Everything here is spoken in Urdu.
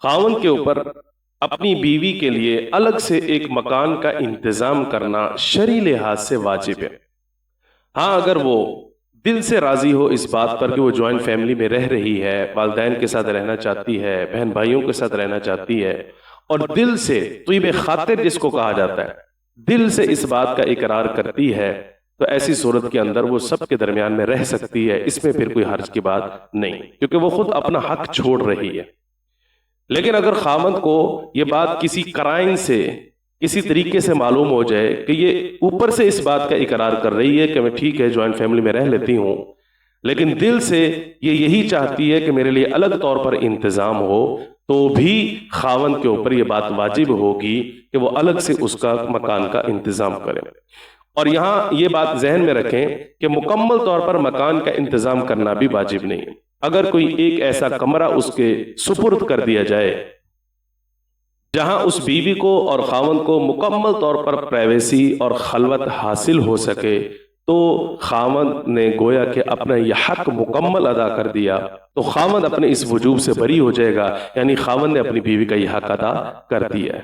خاوند کے اوپر اپنی بیوی کے لیے الگ سے ایک مکان کا انتظام کرنا شرعی لحاظ سے واجب ہے۔ ہاں، اگر وہ دل سے راضی ہو اس بات پر کہ وہ جوائنٹ فیملی میں رہ رہی ہے، والدین کے ساتھ رہنا چاہتی ہے، بہن بھائیوں کے ساتھ رہنا چاہتی ہے، اور دل سے طیب خاطر جس کو کہا جاتا ہے، دل سے اس بات کا اقرار کرتی ہے، تو ایسی صورت کے اندر وہ سب کے درمیان میں رہ سکتی ہے، اس میں پھر کوئی حرج کی بات نہیں، کیونکہ وہ خود اپنا حق چھوڑ رہی ہے۔ لیکن اگر خاوند کو یہ بات کسی قرائن سے کسی طریقے سے معلوم ہو جائے کہ یہ اوپر سے اس بات کا اقرار کر رہی ہے کہ میں ٹھیک ہے جوائنٹ فیملی میں رہ لیتی ہوں، لیکن دل سے یہ یہی چاہتی ہے کہ میرے لیے الگ طور پر انتظام ہو، تو بھی خاوند کے اوپر یہ بات واجب ہوگی کہ وہ الگ سے اس کا مکان کا انتظام کرے۔ اور یہاں یہ بات ذہن میں رکھیں کہ مکمل طور پر مکان کا انتظام کرنا بھی واجب نہیں ہے۔ اگر کوئی ایک ایسا کمرہ اس کے سپرد کر دیا جائے جہاں اس بیوی کو اور خاوند کو مکمل طور پر پرائیویسی اور خلوت حاصل ہو سکے، تو خاوند نے گویا کہ اپنا یہ حق مکمل ادا کر دیا، تو خاوند اپنے اس وجوب سے بری ہو جائے گا، یعنی خاوند نے اپنی بیوی کا یہ حق ادا کر دیا ہے۔